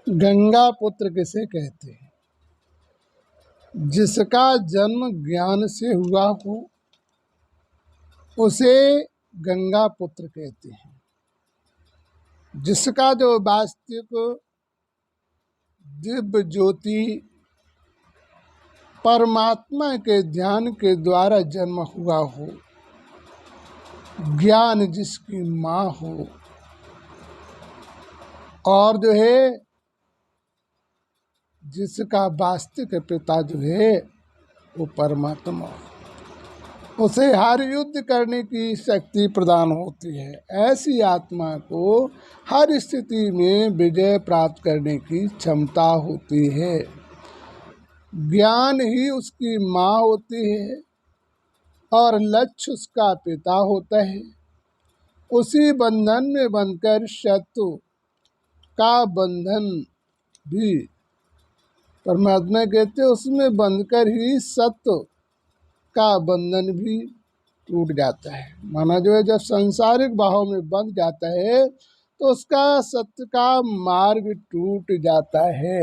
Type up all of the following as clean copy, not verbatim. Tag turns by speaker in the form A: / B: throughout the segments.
A: गंगा पुत्र किसे कहते हैं? जिसका जन्म ज्ञान से हुआ हो उसे गंगा पुत्र कहते हैं। जिसका जो वास्तविक दिव्य ज्योति परमात्मा के ध्यान के द्वारा जन्म हुआ हो, ज्ञान जिसकी माँ हो, और जो है जिसका वास्तविक पिता जो है वो परमात्मा, उसे हर युद्ध करने की शक्ति प्रदान होती है। ऐसी आत्मा को हर स्थिति में विजय प्राप्त करने की क्षमता होती है। ज्ञान ही उसकी माँ होती है और लक्ष्य उसका पिता होता है। उसी बंधन में बंधकर शत्रु का बंधन भी परमात्मा कहते उसमें बंधकर ही सत्य का बंधन भी टूट जाता है। माना जो है जब सांसारिक भाव में बंध जाता है तो उसका सत्य का मार्ग टूट जाता है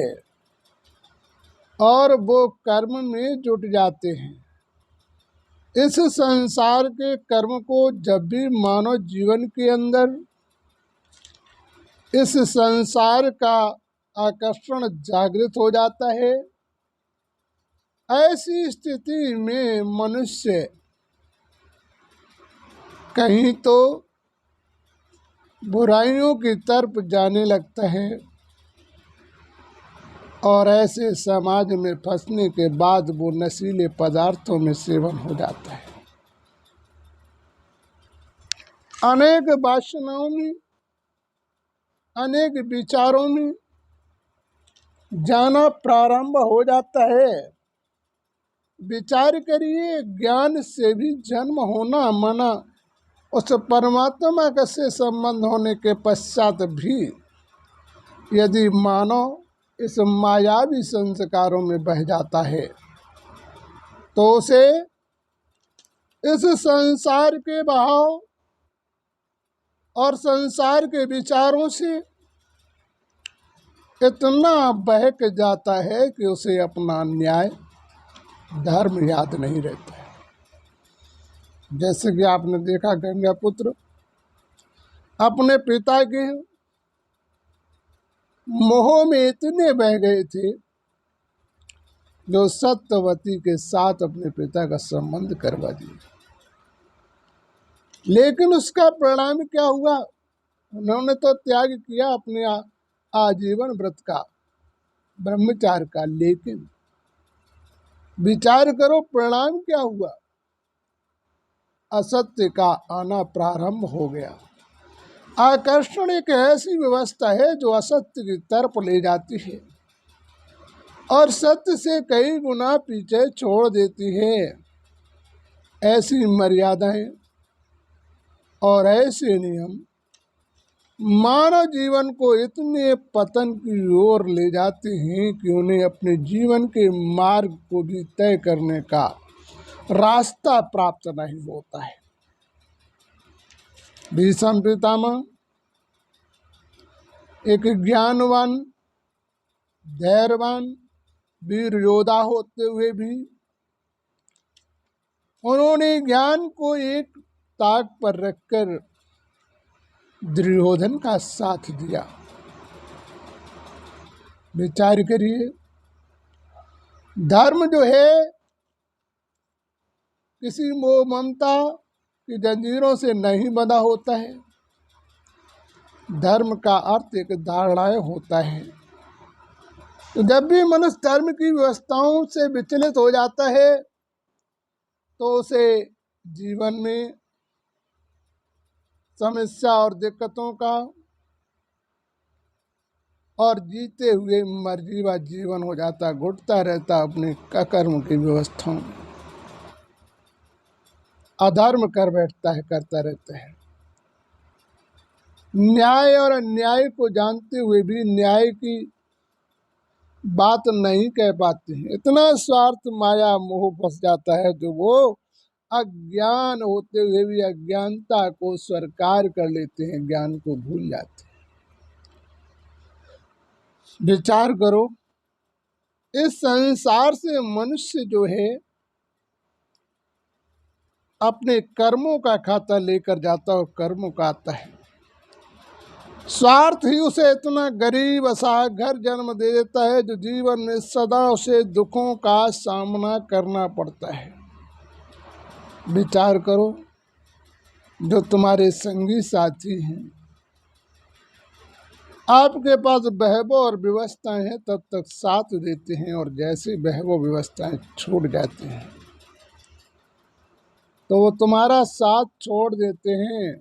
A: और वो कर्म में जुट जाते हैं। इस संसार के कर्म को जब भी मानव जीवन के अंदर इस संसार का आकर्षण जागृत हो जाता है, ऐसी स्थिति में मनुष्य कहीं तो बुराइयों की तरफ जाने लगता है और ऐसे समाज में फंसने के बाद वो नशीले पदार्थों में सेवन हो जाता है। अनेक वासनाओं में, अनेक विचारों में जाना प्रारंभ हो जाता है। विचार करिए, ज्ञान से भी जन्म होना माना उस परमात्मा का से संबंध होने के पश्चात भी यदि मानव इस मायावी संस्कारों में बह जाता है तो उसे इस संसार के भाव और संसार के विचारों से इतना बहक जाता है कि उसे अपना न्याय धर्म याद नहीं रहता है। जैसे कि आपने देखा गंगा पुत्र अपने पिता के मोह में इतने बह गए थे जो सत्यवती के साथ अपने पिता का संबंध करवा दिए। लेकिन उसका परिणाम क्या हुआ? उन्होंने तो त्याग किया अपने आजीवन व्रत का, ब्रह्मचार्य का, लेकिन विचार करो परिणाम क्या हुआ? असत्य का आना प्रारंभ हो गया। आकर्षण एक ऐसी व्यवस्था है जो असत्य की तरफ ले जाती है और सत्य से कई गुना पीछे छोड़ देती है। ऐसी मर्यादाएं और ऐसे नियम मानव जीवन को इतने पतन की ओर ले जाते हैं कि उन्हें अपने जीवन के मार्ग को भी तय करने का रास्ता प्राप्त नहीं होता है। भीष्म पितामह एक ज्ञानवान, धैर्यवान वीर योद्धा होते हुए भी उन्होंने ज्ञान को एक ताक पर रखकर दुर्योधन का साथ दिया। विचार करिए, धर्म जो है किसी मोह ममता की जंजीरों से नहीं बंधा होता है। धर्म का अर्थ एक धारणाएं होता है। तो जब भी मनुष्य धर्म की व्यवस्थाओं से विचलित हो जाता है तो उसे जीवन में समस्या और दिक्कतों का और जीते हुए मर्जीवा जीवन हो जाता, घुटता रहता अपने कर्म की व्यवस्थाओं में, अधर्म कर बैठता है, करता रहता है। न्याय और अन्याय को जानते हुए भी न्याय की बात नहीं कह पाते हैं। इतना स्वार्थ माया मोह फंस जाता है जो वो अज्ञान होते हुए भी अज्ञानता को स्वीकार कर लेते हैं, ज्ञान को भूल जाते हैं। विचार करो, इस संसार से मनुष्य जो है अपने कर्मों का खाता लेकर जाता है, कर्मों का आता है। स्वार्थ ही उसे इतना गरीब असहाय घर जन्म दे देता है जो जीवन में सदा उसे दुखों का सामना करना पड़ता है। विचार करो, जो तुम्हारे संगी साथी हैं, आपके पास वैभव और व्यवस्थाएं हैं, तब तक साथ देते हैं, और जैसे वैभव व्यवस्थाएं छूट जाते हैं तो वो तुम्हारा साथ छोड़ देते हैं।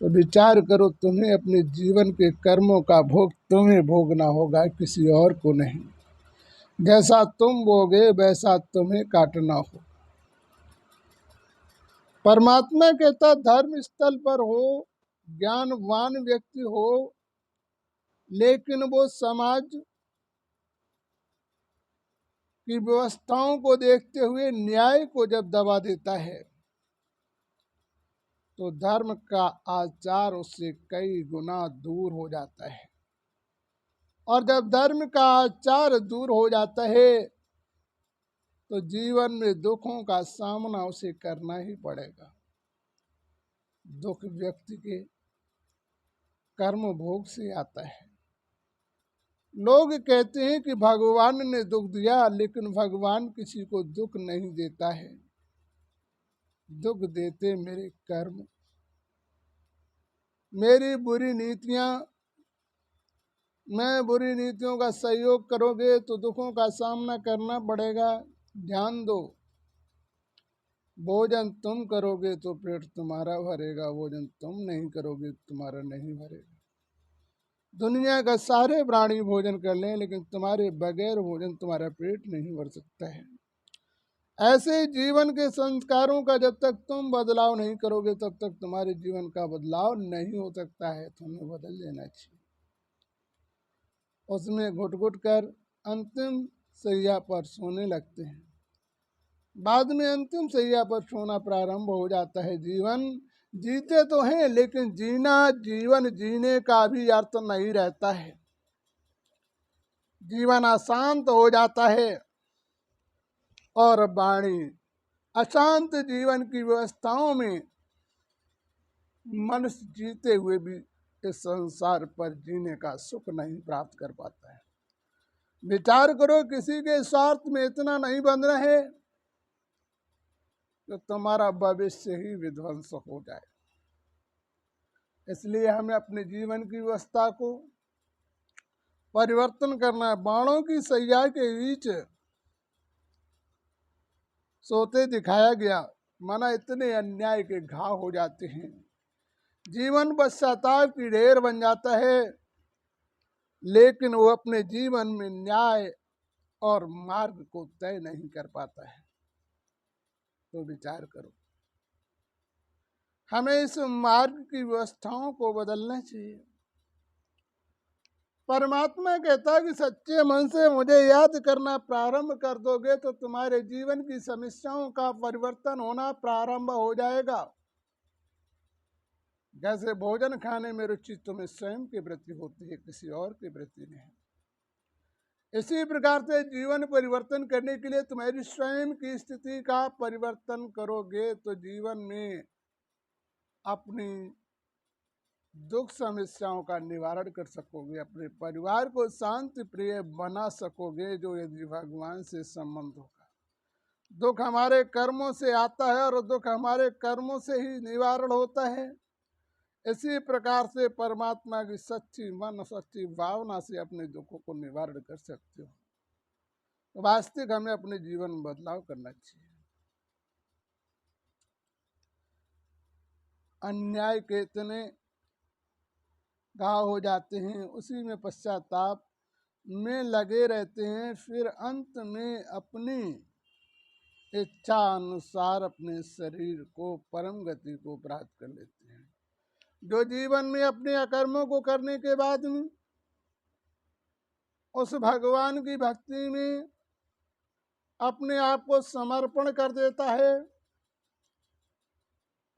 A: तो विचार करो, तुम्हें अपने जीवन के कर्मों का भोग तुम्हें भोगना होगा, किसी और को नहीं। जैसा तुम बोगे वैसा तुम्हें काटना हो। परमात्मा कहता धर्म स्थल पर हो, ज्ञानवान व्यक्ति हो, लेकिन वो समाज की व्यवस्थाओं को देखते हुए न्याय को जब दबा देता है तो धर्म का आचार उससे कई गुना दूर हो जाता है। और जब धर्म का आचार दूर हो जाता है तो जीवन में दुखों का सामना उसे करना ही पड़ेगा। दुख व्यक्ति के कर्म भोग से आता है। लोग कहते हैं कि भगवान ने दुख दिया, लेकिन भगवान किसी को दुख नहीं देता है। दुख देते मेरे कर्म, मेरी बुरी नीतियां। मैं बुरी नीतियों का सहयोग करोगे तो दुखों का सामना करना पड़ेगा। ध्यान दो, भोजन तुम करोगे तो पेट तुम्हारा भरेगा, भोजन तुम नहीं करोगे तुम्हारा नहीं भरेगा। दुनिया का सारे प्राणी भोजन कर लें, लेकिन तुम्हारे बगैर भोजन तुम्हारा पेट नहीं भर सकता है। ऐसे जीवन के संस्कारों का जब तक तुम बदलाव नहीं करोगे तब तक तुम्हारे जीवन का बदलाव नहीं हो सकता है। तुम्हें बदल लेना चाहिए। उसमें घुट घुट कर अंतिम सैया पर सोने लगते हैं। बाद में अंतिम सैया पर सोना प्रारंभ हो जाता है। जीवन जीते तो हैं, लेकिन जीवन जीने का भी अर्थ नहीं रहता है। जीवन अशांत हो जाता है और वाणी अशांत जीवन की व्यवस्थाओं में मनुष्य जीते हुए भी इस संसार पर जीने का सुख नहीं प्राप्त कर पाता है। विचार करो, किसी के स्वार्थ में इतना नहीं बन रहे कि तुम्हारा भविष्य ही विध्वंस हो जाए। इसलिए हमें अपने जीवन की व्यवस्था को परिवर्तन करना है। बाणों की सैया के बीच सोते दिखाया गया, माना इतने अन्याय के घाव हो जाते हैं। जीवन पश्चाताप की ढेर बन जाता है, लेकिन वो अपने जीवन में न्याय और मार्ग को तय नहीं कर पाता है। तो विचार करो, हमें इस मार्ग की व्यवस्थाओं को बदलना चाहिए। परमात्मा कहता है कि सच्चे मन से मुझे याद करना प्रारंभ कर दोगे तो तुम्हारे जीवन की समस्याओं का परिवर्तन होना प्रारंभ हो जाएगा। जैसे भोजन खाने में रुचि तुम्हें स्वयं के प्रति होती है, किसी और के प्रति नहीं। इसी प्रकार से जीवन परिवर्तन करने के लिए तुम्हारी स्वयं की स्थिति का परिवर्तन करोगे तो जीवन में अपनी दुख समस्याओं का निवारण कर सकोगे, अपने परिवार को शांति प्रिय बना सकोगे, जो यदि भगवान से संबंध होगा। दुख हमारे कर्मों से आता है और दुख हमारे कर्मों से ही निवारण होता है। इसी प्रकार से परमात्मा की सच्ची मन, सच्ची भावना से अपने दुखों को निवारण कर सकते हो। तो वास्तविक हमें अपने जीवन में बदलाव करना चाहिए। अन्याय के इतने घाव हो जाते हैं, उसी में पश्चाताप में लगे रहते हैं, फिर अंत में अपनी इच्छा अनुसार अपने शरीर को परम गति को प्राप्त कर लेते हैं। जो जीवन में अपने अकर्मों को करने के बाद में उस भगवान की भक्ति में अपने आप को समर्पण कर देता है,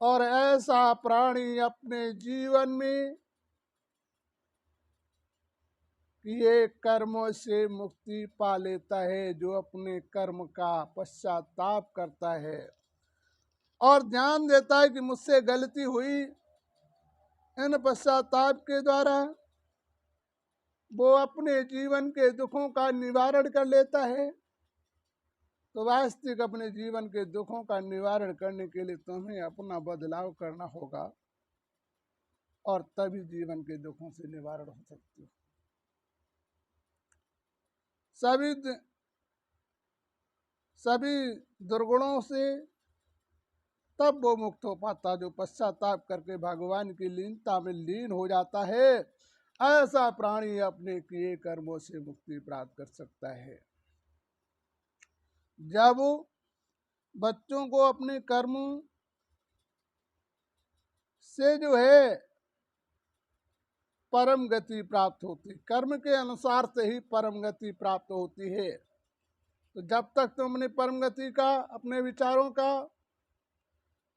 A: और ऐसा प्राणी अपने जीवन में किए कर्मों से मुक्ति पा लेता है, जो अपने कर्म का पश्चाताप करता है और ध्यान देता है कि मुझसे गलती हुई। इन पश्चाताप के द्वारा वो अपने जीवन के दुखों का निवारण कर लेता है। तो वास्तविक अपने जीवन के दुखों का निवारण करने के लिए तुम्हें अपना बदलाव करना होगा और तभी जीवन के दुखों से निवारण हो सकती है। सभी दुर्गुणों से तब वो मुक्त हो पाता जो पश्चाताप करके भगवान की लीनता में लीन हो जाता है। ऐसा प्राणी अपने किए कर्मों से मुक्ति प्राप्त कर सकता है। जब बच्चों को अपने कर्मों से जो है परम गति प्राप्त होती, कर्म के अनुसार से ही परम गति प्राप्त होती है। तो जब तक तुम अपनी परम गति का, अपने विचारों का,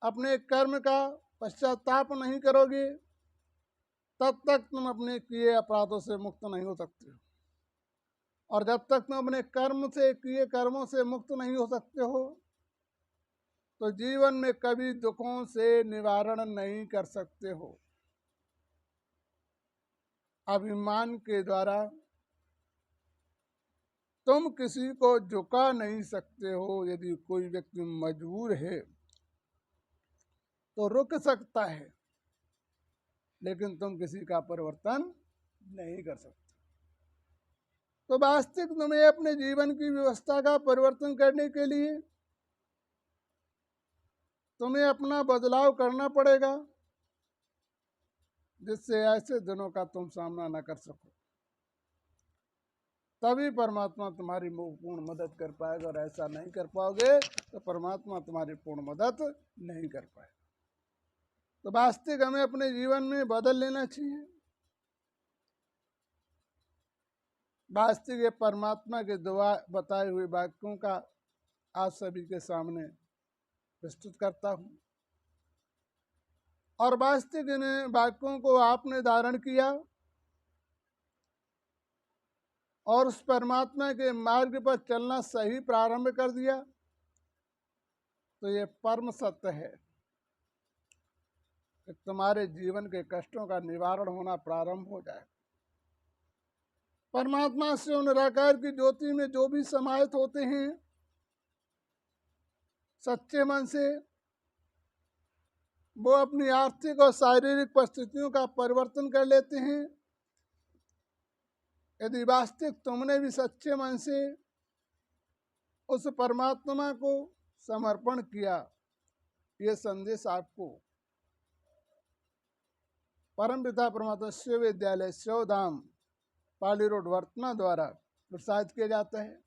A: अपने कर्म का पश्चाताप नहीं करोगे, तब तक तुम अपने किए अपराधों से मुक्त नहीं हो सकते हो। और जब तक तुम अपने कर्म से, किए कर्मों से मुक्त नहीं हो सकते हो, तो जीवन में कभी दुखों से निवारण नहीं कर सकते हो। अभिमान के द्वारा तुम किसी को झुका नहीं सकते हो। यदि कोई व्यक्ति मजबूर है तो रुक सकता है, लेकिन तुम किसी का परिवर्तन नहीं कर सकते। तो वास्तविक तुम्हें अपने जीवन की व्यवस्था का परिवर्तन करने के लिए तुम्हें अपना बदलाव करना पड़ेगा, जिससे ऐसे दिनों का तुम सामना न कर सको। तभी परमात्मा तुम्हारी पूर्ण मदद कर पाएगा, और ऐसा नहीं कर पाओगे तो परमात्मा तुम्हारी पूर्ण मदद नहीं कर पाएगा। तो वास्तविक हमें अपने जीवन में बदल लेना चाहिए। वास्तविक ये परमात्मा के द्वारा बताए हुए वाक्यों का आज सभी के सामने प्रस्तुत करता हूँ, और वास्तविक इन वाक्यों को आपने धारण किया और उस परमात्मा के मार्ग पर चलना सही प्रारंभ कर दिया, तो ये परम सत्य है कि तुम्हारे जीवन के कष्टों का निवारण होना प्रारंभ हो जाए। परमात्मा से और निराकार की ज्योति में जो भी समाहित होते हैं सच्चे मन से, वो अपनी आर्थिक और शारीरिक परिस्थितियों का परिवर्तन कर लेते हैं। यदि वास्तविक तुमने भी सच्चे मन से उस परमात्मा को समर्पण किया, ये संदेश आपको परम पिता परमात्मा शिव विद्यालय शिवधाम पाली रोड वर्तना द्वारा प्रसारित किया जाता है।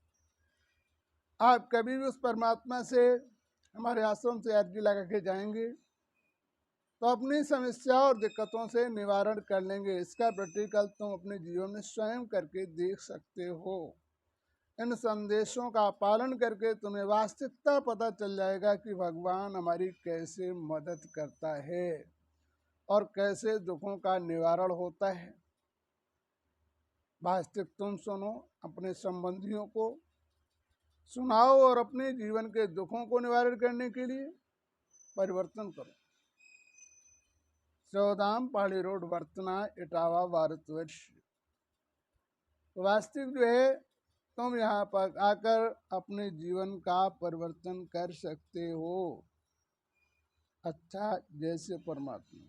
A: आप कभी भी उस परमात्मा से हमारे आश्रम से अर्जी लगा के जाएंगे तो अपनी समस्या और दिक्कतों से निवारण कर लेंगे। इसका प्रैक्टिकल तुम अपने जीवन में स्वयं करके देख सकते हो। इन संदेशों का पालन करके तुम्हें वास्तविकता पता चल जाएगा कि भगवान हमारी कैसे मदद करता है और कैसे दुखों का निवारण होता है। वास्तविक तुम सुनो, अपने संबंधियों को सुनाओ और अपने जीवन के दुखों को निवारण करने के लिए परिवर्तन करो। शिवधाम पहाड़ी रोड वर्तना इटावा भारतवर्ष। वास्तविक जो है तुम यहाँ पर आकर अपने जीवन का परिवर्तन कर सकते हो। अच्छा, जैसे परमात्मा।